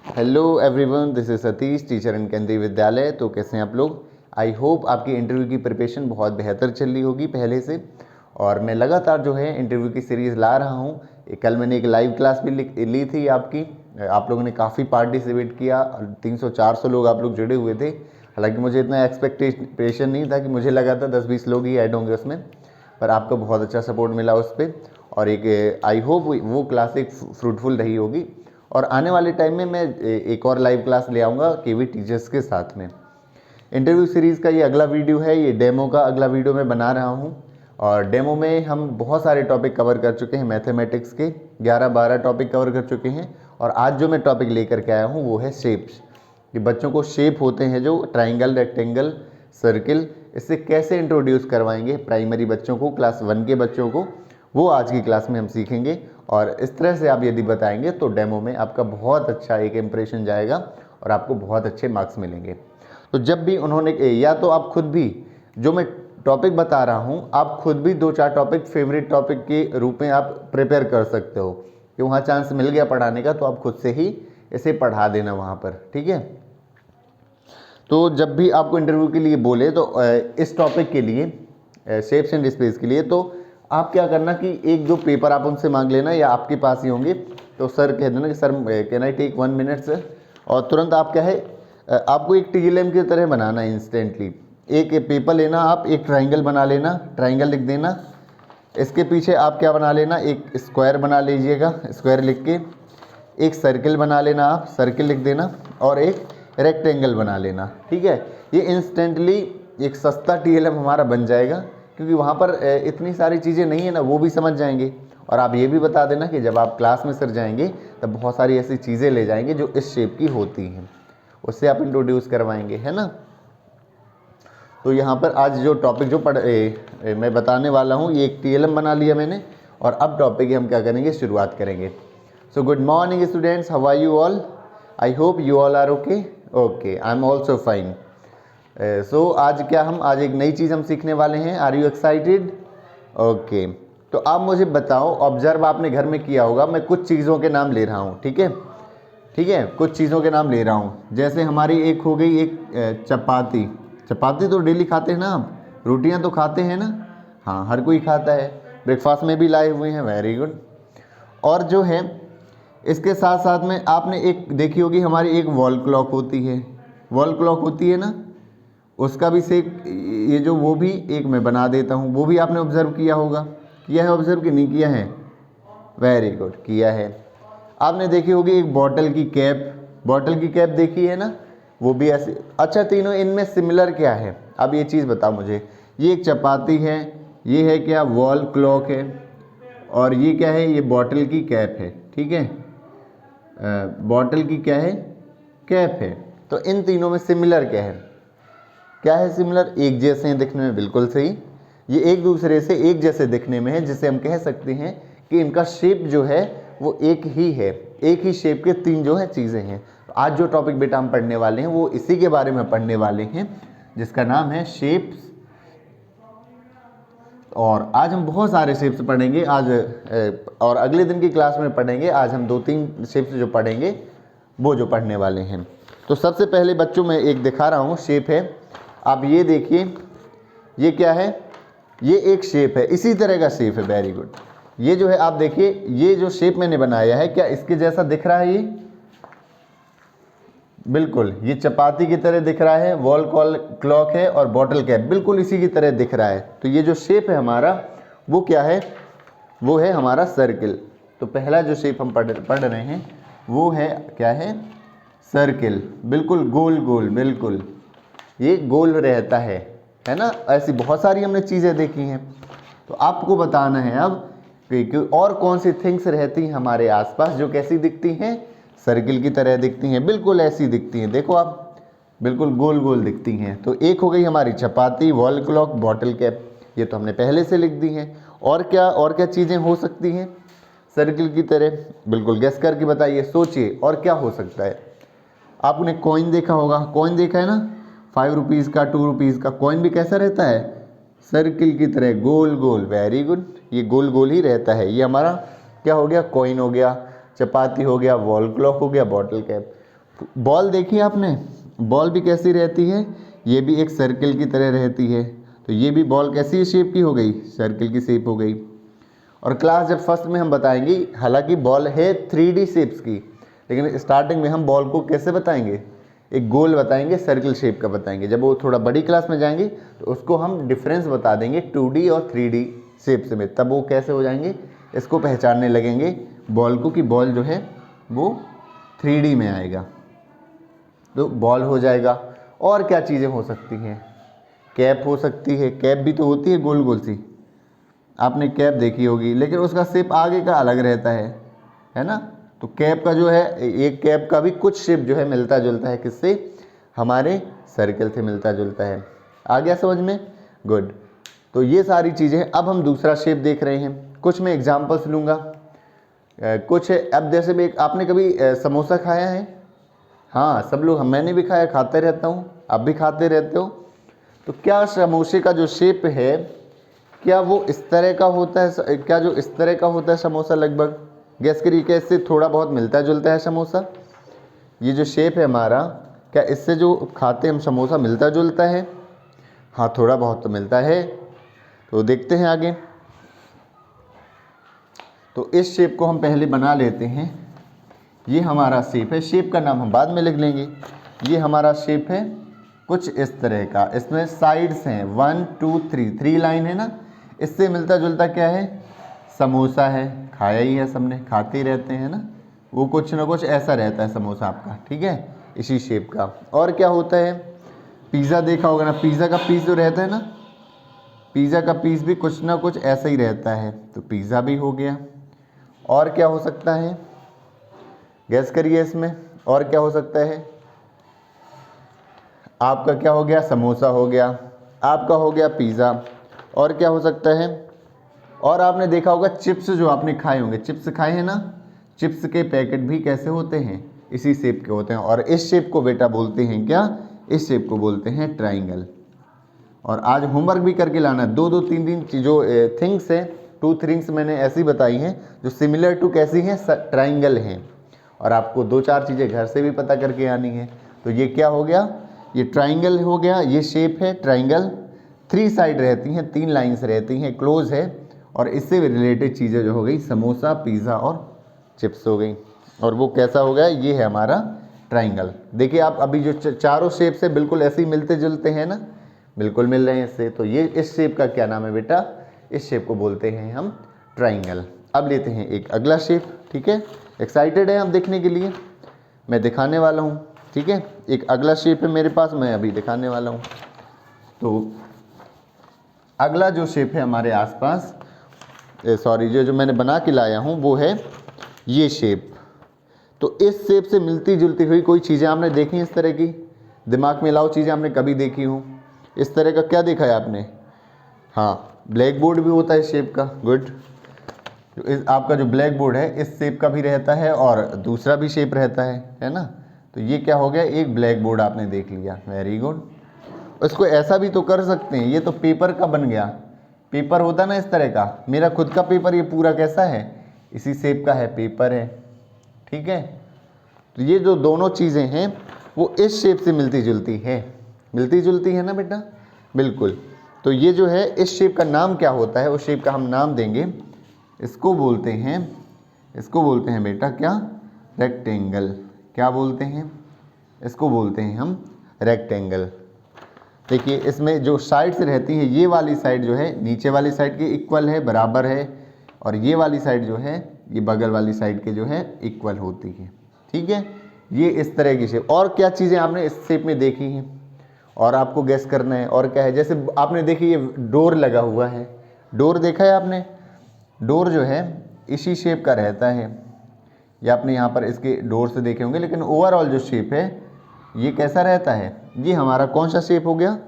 Hello everyone, this is Satish, teacher इन केंद्रीय विद्यालय। तो कैसे हैं आप लोग? आई होप आपकी इंटरव्यू की प्रिपरेशन बहुत बेहतर चल रही होगी पहले से। और मैं लगातार जो है इंटरव्यू की सीरीज़ ला रहा हूँ। कल मैंने एक लाइव क्लास भी ली थी आपकी। आप लोगों ने काफ़ी पार्टिसिपेट किया, 300-400 लोग आप लोग जुड़े हुए थे। हालांकि मुझे इतना एक्सपेक्टेशन नहीं था कि मुझे लगा था 10-20 लोग ही ऐड होंगे उसमें, पर आपका बहुत अच्छा सपोर्ट मिला उस पर। और एक आई होप वो क्लास एक फ्रूटफुल रही होगी। और आने वाले टाइम में मैं एक और लाइव क्लास ले आऊँगा केवी टीचर्स के साथ में। इंटरव्यू सीरीज़ का ये अगला वीडियो है, ये डेमो का अगला वीडियो मैं बना रहा हूँ। और डेमो में हम बहुत सारे टॉपिक कवर कर चुके हैं। मैथमेटिक्स के 11-12 टॉपिक कवर कर चुके हैं। और आज जो मैं टॉपिक लेकर के आया हूँ वो है शेप्स। कि बच्चों को शेप होते हैं जो ट्राइंगल, रेक्टेंगल, सर्किल, इससे कैसे इंट्रोड्यूस करवाएंगे प्राइमरी बच्चों को, क्लास 1 के बच्चों को, वो आज की क्लास में हम सीखेंगे। और इस तरह से आप यदि बताएंगे तो डेमो में आपका बहुत अच्छा एक इम्प्रेशन जाएगा और आपको बहुत अच्छे मार्क्स मिलेंगे। तो जब भी उन्होंने, या तो आप खुद भी जो मैं टॉपिक बता रहा हूँ, आप खुद भी 2-4 टॉपिक फेवरेट टॉपिक के रूप में आप प्रिपेयर कर सकते हो कि वहाँ चांस मिल गया पढ़ाने का तो आप खुद से ही इसे पढ़ा देना वहाँ पर, ठीक है। तो जब भी आपको इंटरव्यू के लिए बोले तो इस टॉपिक के लिए, शेप्स एंड स्पेस के लिए, तो आप क्या करना कि 1-2 पेपर आप उनसे मांग लेना, या आपके पास ही होंगे तो सर कह देना कि sir can I take 1 minute sir. और तुरंत आप क्या है, आपको एक TLM की तरह बनाना है इंस्टेंटली। एक पेपर लेना, आप एक ट्राइंगल बना लेना, ट्राइंगल लिख देना। इसके पीछे आप क्या बना लेना, एक स्क्वायर बना लीजिएगा, स्क्वायर लिख के एक सर्किल बना लेना, आप सर्किल लिख देना, और एक रेक्टेंगल बना लेना, ठीक है। ये इंस्टेंटली एक सस्ता TLM हमारा बन जाएगा, क्योंकि वहाँ पर इतनी सारी चीज़ें नहीं है ना, वो भी समझ जाएंगे। और आप ये भी बता देना कि जब आप क्लास में सर जाएंगे तब बहुत सारी ऐसी चीज़ें ले जाएंगे जो इस शेप की होती हैं, उससे आप इंट्रोड्यूस करवाएंगे, है ना। तो यहाँ पर आज जो टॉपिक जो मैं बताने वाला हूँ, ये एक TLM बना लिया मैंने। और अब टॉपिक हम क्या करेंगे, शुरुआत करेंगे। So good morning students, how are you all? I hope you all are okay. Okay, I am also fine. So आज आज एक नई चीज़ हम सीखने वाले हैं। Are you excited? ओके, तो आप मुझे बताओ, ऑब्जर्व आपने घर में किया होगा, मैं कुछ चीज़ों के नाम ले रहा हूँ, ठीक है, ठीक है, कुछ चीज़ों के नाम ले रहा हूँ। जैसे हमारी एक हो गई, एक चपाती। चपाती तो डेली खाते हैं ना आप, रोटियाँ तो खाते हैं ना, हाँ हर कोई खाता है, ब्रेकफास्ट में भी लाए हुए हैं, वेरी गुड। और जो है इसके साथ साथ में आपने एक देखी होगी, हमारी एक वॉल क्लॉक होती है, वॉल क्लॉक होती है ना, उसका भी से ये जो वो भी एक मैं बना देता हूँ, वो भी आपने ऑब्जर्व किया होगा। किया है ऑब्जर्व कि नहीं किया है? वेरी गुड, किया है। आपने देखी होगी एक बॉटल की कैप, बॉटल की कैप देखी है ना, वो भी ऐसे। अच्छा, तीनों इनमें सिमिलर क्या है, अब ये चीज़ बताओ मुझे। ये एक चपाती है, ये है क्या, वॉल क्लॉक है, और ये क्या है, ये बॉटल की कैप है, ठीक है। बॉटल की क्या है, कैप है। तो इन तीनों में सिमिलर क्या है? क्या है सिमिलर? एक जैसे हैं दिखने में, बिल्कुल सही। ये एक दूसरे से एक जैसे दिखने में है, जिसे हम कह सकते हैं कि इनका शेप जो है वो एक ही है। एक ही शेप के 3 जो है चीज़ें हैं। तो आज जो टॉपिक बेटा हम पढ़ने वाले हैं वो इसी के बारे में पढ़ने वाले हैं, जिसका नाम है शेप्स। और आज हम बहुत सारे शेप्स पढ़ेंगे आज, और अगले दिन की क्लास में पढ़ेंगे। आज हम 2-3 शेप्स जो पढ़ेंगे वो जो पढ़ने वाले हैं। तो सबसे पहले बच्चों में एक दिखा रहा हूँ, शेप है। आप ये देखिए, ये क्या है, ये एक शेप है, इसी तरह का शेप है, वेरी गुड। ये जो है आप देखिए, ये जो शेप मैंने बनाया है, क्या इसके जैसा दिख रहा है? ये बिल्कुल, ये चपाती की तरह दिख रहा है, वॉल क्लॉक है, और बॉटल कैप बिल्कुल इसी की तरह दिख रहा है। तो ये जो शेप है हमारा, वो क्या है, वो है हमारा सर्किल। तो पहला जो शेप हम पढ़ रहे हैं वो है क्या है, सर्किल। बिल्कुल गोल गोल, बिल्कुल ये गोल रहता है ना। ऐसी बहुत सारी हमने चीज़ें देखी हैं। तो आपको बताना है अब कि और कौन सी थिंग्स रहती हैं हमारे आसपास जो कैसी दिखती हैं, सर्किल की तरह दिखती हैं, बिल्कुल ऐसी दिखती हैं। देखो आप, बिल्कुल गोल गोल दिखती हैं। तो एक हो गई हमारी चपाती, वॉल क्लॉक, बॉटल कैप, ये तो हमने पहले से लिख दी हैं। और क्या चीज़ें हो सकती हैं सर्किल की तरह? बिल्कुल गेस करके बताइए, सोचिए और क्या हो सकता है। आपने कॉइन देखा होगा, कॉइन देखा है ना, 5 रुपीज़ का, 2 रुपीज़ का कॉइन भी कैसा रहता है, सर्किल की तरह गोल गोल, वेरी गुड, ये गोल गोल ही रहता है। ये हमारा क्या हो गया, कॉइन हो गया, चपाती हो गया, वॉल क्लॉक हो गया, बॉटल कैप। बॉल देखी आपने, बॉल भी कैसी रहती है, ये भी एक सर्कल की तरह रहती है। तो ये भी बॉल कैसी शेप की हो गई, सर्कल की शेप हो गई। और क्लास जब फर्स्ट में हम बताएंगे, हालांकि बॉल है 3D शेप्स की, लेकिन स्टार्टिंग में हम बॉल को कैसे बताएंगे, एक गोल बताएंगे, सर्कल शेप का बताएंगे। जब वो थोड़ा बड़ी क्लास में जाएंगे तो उसको हम डिफरेंस बता देंगे 2D और 3D शेप्स में, तब वो कैसे हो जाएंगे, इसको पहचानने लगेंगे बॉल को, कि बॉल जो है वो 3D में आएगा। तो बॉल हो जाएगा। और क्या चीज़ें हो सकती हैं, कैप हो सकती है, कैप भी तो होती है गोल गोल सी, आपने कैप देखी होगी, लेकिन उसका शेप आगे का अलग रहता है ना। तो कैप का जो है, एक कैप का भी कुछ शेप जो है मिलता जुलता है, किससे, हमारे सर्कल से मिलता जुलता है। आ गया समझ में, गुड। तो ये सारी चीज़ें हैं। अब हम दूसरा शेप देख रहे हैं, कुछ मैं एग्जांपल्स लूँगा, कुछ है। अब जैसे भी आपने कभी समोसा खाया है, हाँ सब लोग, मैंने भी खाया, खाते रहता हूँ, आप भी खाते रहते हो। तो क्या समोसे का जो शेप है, क्या वो इस तरह का होता है, क्या जो इस तरह का होता है समोसा, लगभग गैस करिए, क्या इससे थोड़ा बहुत मिलता जुलता है समोसा, ये जो शेप है हमारा, क्या इससे जो खाते हम समोसा मिलता जुलता है, हाँ थोड़ा बहुत तो मिलता है। तो देखते हैं आगे। तो इस शेप को हम पहले बना लेते हैं, ये हमारा शेप है, शेप का नाम हम बाद में लिख लेंगे। ये हमारा शेप है कुछ इस तरह का, इसमें साइड्स हैं 1 2 3, 3 लाइन है ना। इससे मिलता जुलता क्या है, समोसा है, खाया ही है सबने, खाते ही रहते हैं ना, वो कुछ ना कुछ ऐसा रहता है समोसा आपका, ठीक है, इसी शेप का। और क्या होता है, पिज़्ज़ा देखा होगा ना, पिज़्ज़ा का पीस जो रहता है ना, पिज़्ज़ा का पीस भी कुछ ना कुछ ऐसा ही रहता है, तो पिज़्ज़ा भी हो गया। और क्या हो सकता है, गैस करिए इसमें, और क्या हो सकता है, आपका क्या हो गया, समोसा हो गया, आपका हो गया पिज़्ज़ा। और क्या हो सकता है, और आपने देखा होगा चिप्स, जो आपने खाए होंगे, चिप्स खाए हैं ना, चिप्स के पैकेट भी कैसे होते हैं, इसी शेप के होते हैं। और इस शेप को बेटा बोलते हैं क्या, इस शेप को बोलते हैं ट्राइंगल। और आज होमवर्क भी करके लाना, 2 3 दिन जो थिंग्स हैं, 2 थिंग्स मैंने ऐसी बताई हैं जो सिमिलर टू कैसी हैं, ट्राइंगल हैं। और आपको 2 4 चीज़ें घर से भी पता करके आनी है। तो ये क्या हो गया, ये ट्राइंगल हो गया, ये शेप है ट्राइंगल, 3 साइड रहती हैं, 3 लाइंस रहती हैं, क्लोज है। और इससे रिलेटेड चीज़ें जो हो गई, समोसा, पिज़्ज़ा और चिप्स हो गई। और वो कैसा हो गया, ये है हमारा ट्राइंगल। देखिए आप अभी जो चारों शेप से बिल्कुल ऐसे ही मिलते जुलते हैं ना, बिल्कुल मिल रहे हैं इससे। तो ये इस शेप का क्या नाम है बेटा, इस शेप को बोलते हैं हम ट्राइंगल। अब लेते हैं एक अगला शेप, ठीक है, एक्साइटेड है आप देखने के लिए, मैं दिखाने वाला हूँ, ठीक है। एक अगला शेप है मेरे पास, मैं अभी दिखाने वाला हूँ। तो अगला जो शेप है हमारे आसपास, सॉरी, जो मैंने बना के लाया हूँ वो है ये शेप। तो इस शेप से मिलती जुलती हुई कोई चीज़ें आपने देखी इस तरह की, दिमाग में लाओ चीज़ें आपने कभी देखी हो इस तरह का, क्या देखा है आपने, हाँ ब्लैक बोर्ड भी होता है इस शेप का, गुड। आपका जो ब्लैक बोर्ड है इस शेप का भी रहता है और दूसरा भी शेप रहता है ना। तो ये क्या हो गया, एक ब्लैक बोर्ड आपने देख लिया, वेरी गुड। इसको ऐसा भी तो कर सकते हैं, ये तो पेपर का बन गया, पेपर होता ना इस तरह का, मेरा खुद का पेपर ये पूरा कैसा है, इसी शेप का है, पेपर है, ठीक है। तो ये जो दोनों चीज़ें हैं वो इस शेप से मिलती जुलती है, मिलती जुलती है ना बेटा, बिल्कुल। तो ये जो है इस शेप का नाम क्या होता है, उस शेप का हम नाम देंगे, इसको बोलते हैं, इसको बोलते हैं बेटा क्या, रेक्टेंगल। क्या बोलते हैं, इसको बोलते हैं हम रेक्टेंगल। देखिए इसमें जो साइड्स रहती है, ये वाली साइड जो है नीचे वाली साइड के इक्वल है, बराबर है, और ये वाली साइड जो है ये बगल वाली साइड के जो है इक्वल होती है, ठीक है। ये इस तरह की शेप। और क्या चीज़ें आपने इस शेप में देखी हैं और आपको गैस करना है, और क्या है, जैसे आपने देखी ये डोर लगा हुआ है, डोर देखा है आपने, डोर जो है इसी शेप का रहता है, या आपने यहाँ पर इसके डोर से देखे होंगे, लेकिन ओवरऑल जो शेप है ये कैसा रहता है, ये हमारा कौन सा शेप हो गया,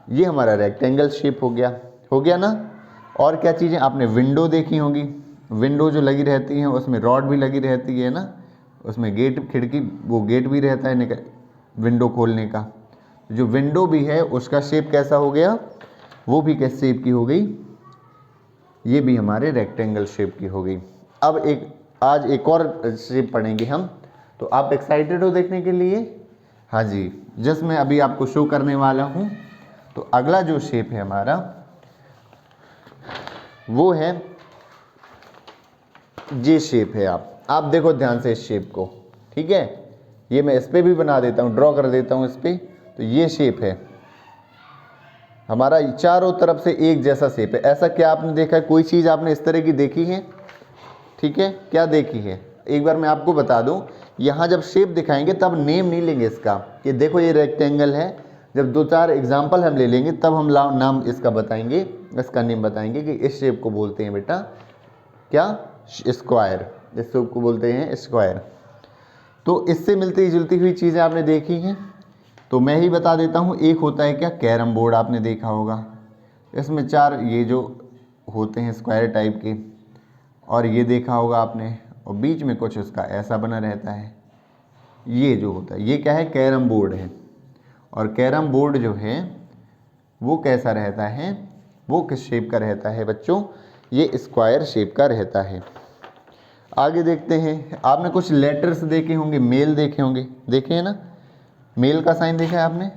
ये हमारा रेक्टेंगल शेप हो गया ना। और क्या चीज़ें आपने विंडो देखी होंगी, विंडो जो लगी रहती है उसमें रॉड भी लगी रहती है ना, उसमें गेट, खिड़की, वो गेट भी रहता है विंडो खोलने का। जो विंडो भी है उसका शेप कैसा हो गया, वो भी किस शेप की हो गई, ये भी हमारे रेक्टेंगल शेप की हो गई। अब आज एक और शेप पढ़ेंगे हम। तो आप एक्साइटेड हो देखने के लिए? हाँ जी, जस्ट मैं अभी आपको शो करने वाला हूँ। तो अगला जो शेप है हमारा वो है ये शेप है। आप देखो ध्यान से इस शेप को, ठीक है। ये मैं इस पर भी बना देता हूँ, ड्रॉ कर देता हूँ इस पर। तो ये शेप है हमारा, चारों तरफ से एक जैसा शेप है। ऐसा क्या आपने देखा है, कोई चीज़ आपने इस तरह की देखी है? ठीक है, क्या देखी है? एक बार मैं आपको बता दूं, यहाँ जब शेप दिखाएंगे तब नेम नहीं लेंगे इसका कि देखो ये रेक्टेंगल है। जब 2-4 एग्जाम्पल हम ले लेंगे तब हम नाम इसका बताएंगे, इसका नेम बताएंगे कि इस शेप को बोलते हैं बेटा क्या, स्क्वायर। इस शेप को बोलते हैं स्क्वायर। तो इससे मिलती जुलती हुई चीज़ें आपने देखी हैं, तो मैं ही बता देता हूँ। एक होता है क्या, कैरम बोर्ड, आपने देखा होगा। इसमें 4 ये जो होते हैं स्क्वायर टाइप के, और ये देखा होगा आपने, और बीच में कुछ उसका ऐसा बना रहता है। ये जो होता है ये क्या है, कैरम बोर्ड है। और कैरम बोर्ड जो है वो कैसा रहता है, वो किस शेप का रहता है बच्चों, ये स्क्वायर शेप का रहता है। आगे देखते हैं, आपने कुछ लेटर्स देखे होंगे, मेल देखे होंगे, देखे हैं ना, मेल का साइन देखा है आपने।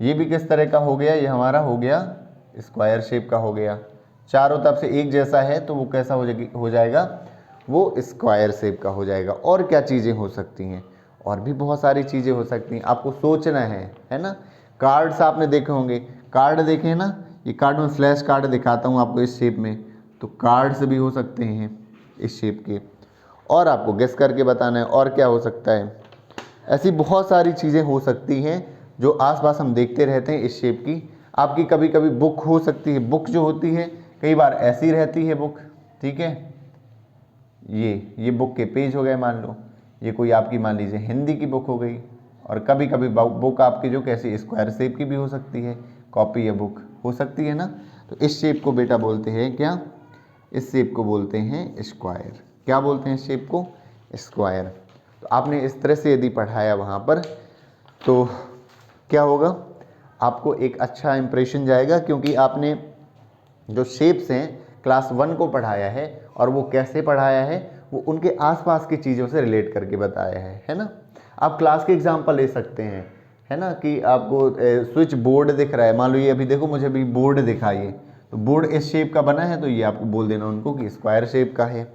ये भी किस तरह का हो गया, ये हमारा हो गया स्क्वायर शेप का हो गया। चारों तरफ से एक जैसा है तो वो कैसा हो जाएगा, वो स्क्वायर शेप का हो जाएगा। और क्या चीज़ें हो सकती हैं, और भी बहुत सारी चीज़ें हो सकती हैं, आपको सोचना है ना। कार्ड्स आपने देखे होंगे, कार्ड देखे हैं ना, ये कार्ड में फ्लैश कार्ड दिखाता हूँ आपको इस शेप में, तो कार्ड्स भी हो सकते हैं इस शेप के। और आपको गेस करके बताना है और क्या हो सकता है। ऐसी बहुत सारी चीज़ें हो सकती हैं जो आसपास हम देखते रहते हैं इस शेप की। आपकी कभी कभी बुक हो सकती है, बुक जो होती है कई बार ऐसी रहती है बुक, ठीक है। ये बुक के पेज हो गए, मान लो ये कोई आपकी मान लीजिए हिंदी की बुक हो गई। और कभी कभी बुक आपकी जो कैसी स्क्वायर शेप की भी हो सकती है, कॉपी या बुक हो सकती है ना। तो इस शेप को बेटा बोलते हैं क्या, इस शेप को बोलते हैं स्क्वायर। क्या बोलते हैं इस शेप को, स्क्वायर। तो आपने इस तरह से यदि पढ़ाया वहाँ पर तो क्या होगा, आपको एक अच्छा इंप्रेशन जाएगा, क्योंकि आपने जो शेप्स हैं क्लास 1 को पढ़ाया है। और वो कैसे पढ़ाया है, वो उनके आसपास की चीज़ों से रिलेट करके बताया है ना। आप क्लास के एग्जांपल ले सकते हैं, है ना, कि आपको स्विच बोर्ड दिख रहा है, मान लो ये अभी देखो मुझे अभी बोर्ड दिखाइए, तो बोर्ड इस शेप का बना है, तो ये आपको बोल देना उनको कि स्क्वायर शेप का है।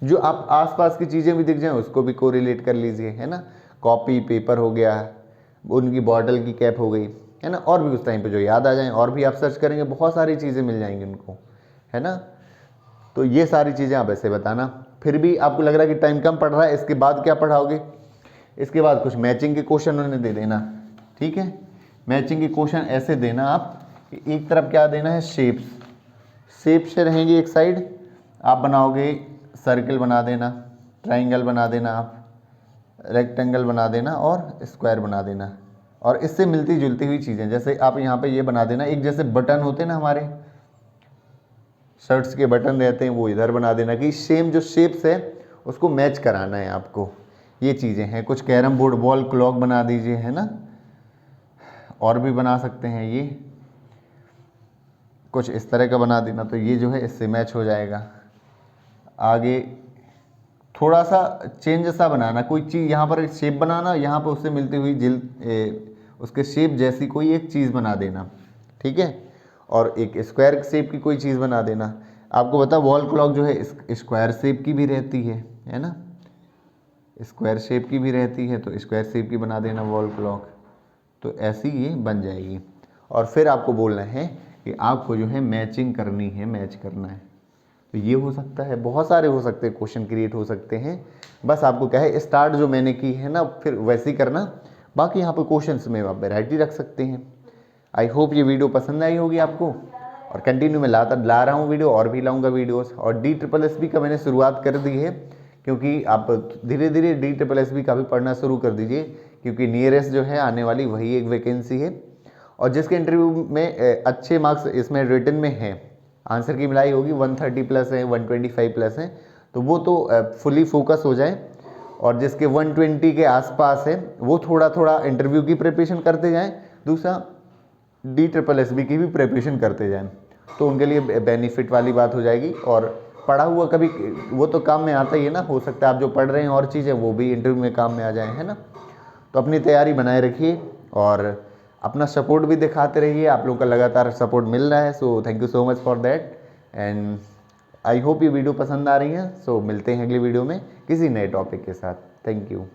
जो आप आसपास की चीज़ें भी दिख जाएँ उसको भी कोरिलेट कर लीजिए, है ना। कॉपी पेपर हो गया, उनकी बॉटल की कैप हो गई, है ना। और भी उस टाइम पे जो याद आ जाए, और भी आप सर्च करेंगे बहुत सारी चीज़ें मिल जाएंगी उनको, है ना। तो ये सारी चीज़ें आप ऐसे बताना। फिर भी आपको लग रहा है कि टाइम कम पड़ रहा है, इसके बाद क्या पढ़ाओगे, इसके बाद कुछ मैचिंग के क्वेश्चन उन्हें दे देना, ठीक है। मैचिंग के क्वेश्चन ऐसे देना आप कि एक तरफ क्या देना है, शेप्स, शेप से रहेंगी एक साइड, आप बनाओगे सर्कल बना देना, ट्राइंगल बना देना, आप रेक्टेंगल बना देना और स्क्वायर बना देना। और इससे मिलती जुलती हुई चीज़ें, जैसे आप यहाँ पे ये बना देना, एक जैसे बटन होते हैं ना हमारे शर्ट्स के बटन रहते हैं, वो इधर बना देना कि सेम जो शेप्स है उसको मैच कराना है आपको। ये चीज़ें हैं। कुछ कैरम बोर्ड बॉल क्लॉक बना दीजिए, है ना। और भी बना सकते हैं, ये कुछ इस तरह का बना देना, तो ये जो है इससे मैच हो जाएगा। आगे थोड़ा सा चेंज सा बनाना, कोई चीज़ यहाँ पर शेप बनाना, यहाँ पर उससे मिलती हुई उसके शेप जैसी कोई एक चीज़ बना देना, ठीक है। और एक स्क्वायर शेप की कोई चीज़ बना देना। आपको पता वॉल क्लॉक जो है स्क्वायर शेप की भी रहती है ना, स्क्वायर शेप की भी रहती है, तो स्क्वायर शेप की बना देना वॉल क्लॉक। तो ऐसी ये बन जाएगी। और फिर आपको बोलना है कि आपको जो है मैचिंग करनी है, मैच करना है। तो ये हो सकता है, बहुत सारे हो सकते हैं, क्वेश्चन क्रिएट हो सकते हैं। बस आपको क्या है, स्टार्ट जो मैंने की है ना, फिर वैसे ही करना। बाकी यहाँ पर क्वेश्चंस में आप वैरायटी रख सकते हैं। आई होप ये वीडियो पसंद आई होगी आपको। और कंटिन्यू मैं ला रहा हूँ वीडियो, और भी लाऊंगा वीडियोस। और DSSB का मैंने शुरुआत कर दी है, क्योंकि आप धीरे धीरे DSSB का भी पढ़ना शुरू कर दीजिए, क्योंकि नियरेस्ट जो है आने वाली वही एक वैकेंसी है। और जिसके इंटरव्यू में अच्छे मार्क्स इसमें रिटन में हैं, आंसर की मिलाई होगी 130 प्लस है, 125 प्लस है, तो वो तो फुली फोकस हो जाए। और जिसके 120 के आसपास है वो थोड़ा थोड़ा इंटरव्यू की प्रिपरेशन करते जाएं, दूसरा DSSB की भी प्रिपरेशन करते जाएं, तो उनके लिए बेनिफिट वाली बात हो जाएगी। और पढ़ा हुआ कभी वो तो काम में आता ही है ना, हो सकता है आप जो पढ़ रहे हैं और चीज़ें वो भी इंटरव्यू में काम में आ जाए, है ना। तो अपनी तैयारी बनाए रखिए और अपना सपोर्ट भी दिखाते रहिए, आप लोगों का लगातार सपोर्ट मिल रहा है, so thank you so much for that. And I hope ये वीडियो पसंद आ रही है। सो मिलते हैं अगली वीडियो में किसी नए टॉपिक के साथ। Thank you.